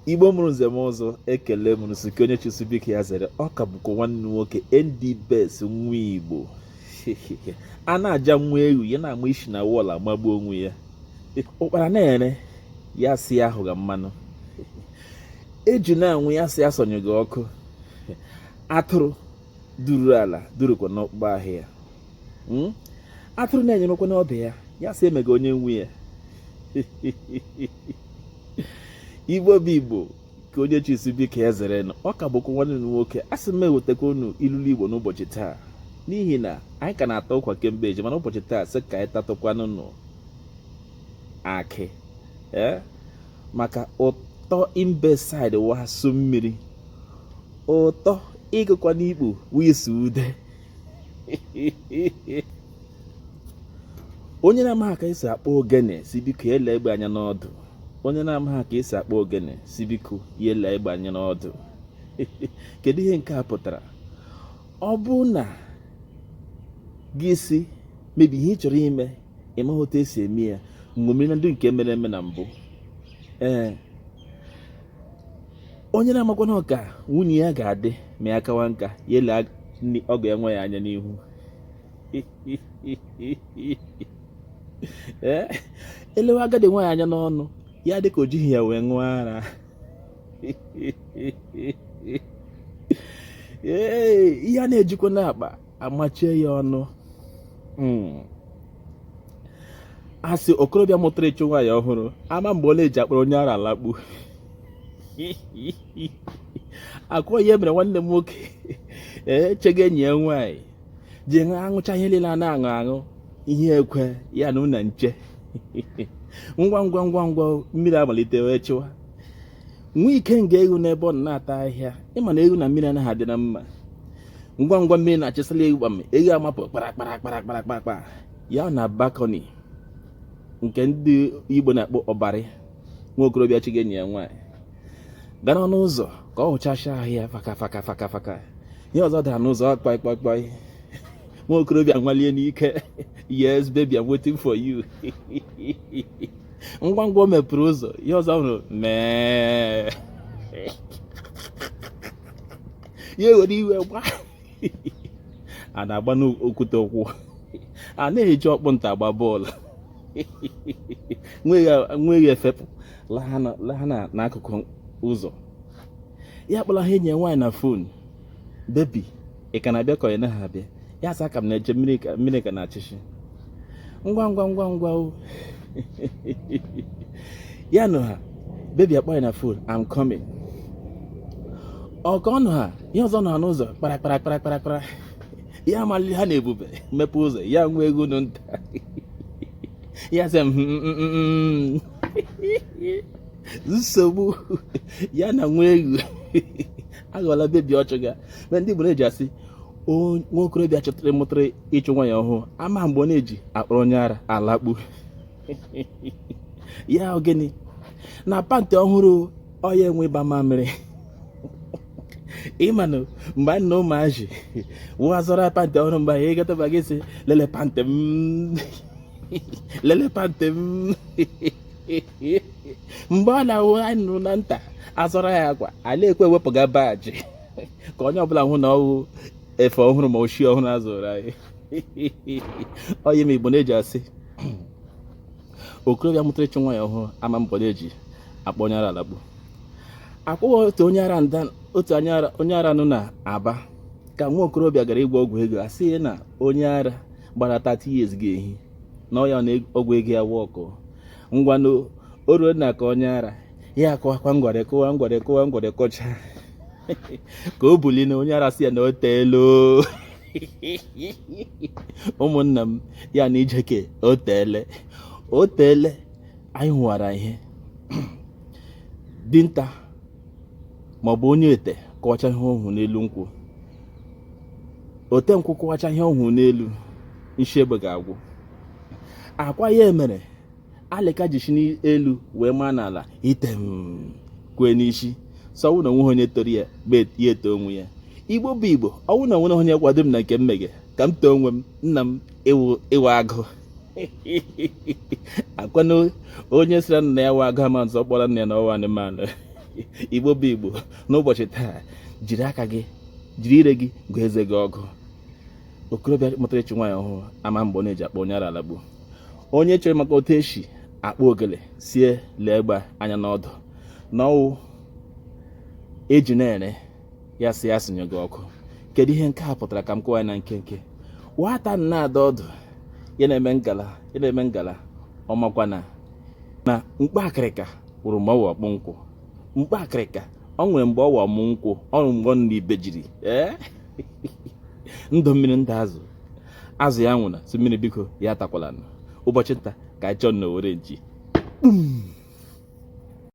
Igbo mụrụ nze m ọzọ ekele mụrụ si ka onye chụsibike ya zere ọ ka bụkwa nwanne nwoke ndị best nwa Igbo a na-aja nwa ewu ya na-ama isi na wọl amagbu onwe ya ụkpara na-ere ya si ahụ ga mmanụ eju na-anwụ ya si asọnye gị ọkụ atụrụ duru ala durukwa n'ọkpụkpọ ahịa atụrụ na-enyerekwa n'ọdụ ya ya si emega onye nwe ya Igbo bụ Igbo ka onye chụsibike ya zere nọ ọ ka bụkwa nwanne nwoke a sị m ewetakwa unu ilulu Igbo n'ụbọchị taa n'ihi na anyị ka na-ata ụkwa kemgbe eji mana ụbọchị taa sị ka anyị tatụkwanụ nụ akị maka ụtọ imbesaid wasụ mmiri ụtọ ịgụkwa n'Igbo wisi ude onye na-amaghị ka esi akpọ ogene si biko ya ele egbe anya n'ọdụ onye na-amaghị ka esi akpọ ogene si biko ya ele egbe anya n'ọdụ kedu ihe nke a pụtara? Ọ bụ na gị si mebi ihe ị chọrọ ime ịmaghị otu esi eme ya mmiri na ndị nke mere eme na mbụ onye na-amakwana ka nwunye ya ga-adị ma ya kawa nka ya ele ọgọ ya nwa ya anya n'ihu elewe agadi nwa ya anya n'ọnụ ya dịka o jighị ya wee ṅụọ ara ihe a na-ejikwa n'akpa amachie ya ọnụ a sị okorobịa mụtara ịchụ nwaanyị ọhụrụ ama mgbe ọ na-eji akpọrọ onye ara alakpu akụọ ihe mere nwanne m nwoke chega enyi ya nwaanyị ji aṅụcha ihe niile a na-aṅụ aṅụ ihe ekwe ya na ụna nche ngwa ngwa mmiri amalite wee chịwa nwa ike nga ewu n'ebe ọ na-ata ahịhịa ịma na ewu na mmiri anaghị adị na mma ngwa mmiri na-achịsala ewu gbam ewu amapụ kparakparakparakparakparakpa ya na balkoni nke ndị Igbo na-akpọ ọbarị nwa okorobịa chiga enyi ya nwaanyị gara n'ọnụ ụzọ ka ọ hụchacha ahịa faka ihe ọzọ dara n'ụzọ kpọị nwa okorobịa nwalie n'ike yes baby I'm waiting for you ngwa o mepere ụzọ ihe ọzọ hụrụ mee ya ewere iwe gba a na-agba n'okwute ụkwụ a na-eji ọkpụ nta agba bọọlụ nweghị efepụ lagha n'akụkụ ụzọ ya kpọrọ ha enyi ya nwaanyị na fon bebi ị ka na-abịa ka ọ naghị abịa ya asa ka m na-eche mmiri ka na-achịchị ngwa ya nụ ha bebi akpọ ya na fon I'm coming ọ ka ọ nụ ha ihe ọzọ nọ n'ụzọ kparakparakparakparakpara ya amalili ha na-ebube mepe ụzọ ya nwe ego nụ nta ya sị nsogbu ya na nwa egwu aghọla bebi ọchụga ma ndị Igbo na-eji asị nwa okorobịa chọtara mụtara ịchụ nwa ya ọhụụ ama mgbe ọ na-eji akpọrọ onye ara alakpu ya ogene na pantị ọhụrụ ọya enwe ịba mamịrị ịmanụ mgbe anyị na ụmụazị wụwa zọrọ pantị ọhụrụ mgbe anyị gataba gị sị lele pantị m mgbe ọ na-awụ anyị nụrụ na nta azọrọ ya akwa ala ekwe ewepụga baji ka onye ọbụla hụ na ọwụ efe ọhụrụ ma ochie ọhụrụ azụrụ anyị onye ma Igbo na-eji asị okorobịa mụtara ịchụ nwa ya ọhụrụ ama mbọ na-eji akpọ onye ara alakpu akwụghị otu onye ara nọ na Aba ka nwa okorobịa gara ịgwọ ọgwụ ego asị ya na onye ara gbara 30 years ga-ehi na ọya na ọgwụ ego ya wọkụ ngwanụ o ruo na ka onye ara ya akọwakwa ngwere kọcha ka o buli na onye ara si ya na o teelo ụmụnna m ya na ijeke o teele anyị hụwara ihe dinta maọbụ onye ete kọwacha ihe ọhụụ n'elu nkwụ ote nkwụ kọwacha ihe ọhụụ n'elu nshi egbe ga-agwụ akwa ya emere alịka jishi n'elu wee maa n'ala item kwee n'isi sọwụ na onwe onye toro ya ya eto onwe ya Igbo bụ Igbo ọwụ na onwe onye kwado m na nke mmege ka m too onwe m nna m ịwa agụ akwana onye sịra nna ya wa agụ ama nzọ kpọrọ nna ya na ọwa anụmanụ Igbo bụ Igbo, n'ụbọchị taa jiri aka gị, jiri ire gị gụọ eze gị ọgụ. Okorobịa mụtara ịchụ nwaanyị ọhụrụ ama mgbe ọ na-eji akpọ onye ara alagbu. Onye chere maka otu esi akpọ ogele sie lee egbe anya n'ọdụ n'ọwụ eji na-ere ya si ya sinye gị ọkụ. Kedu ihe nke a pụtara ka m kọwa na nkenke? Nwata na-ada ọdụ ya na-eme ngala ọmakwa na mkpa akịrịka wụrụ mgbe ọwa ọkpụ nkwụ. Mkpa akịrịka ọ nwere mgbe ọwa ọmụ nkwụ, ọrụ mgbe ọ nọ ibe jiri ndụ mmiri ndụ azụ ya nwụna si mmiri biko ya atakwala. Ụbọchị nta ka anyị chọọ na Owere nchi.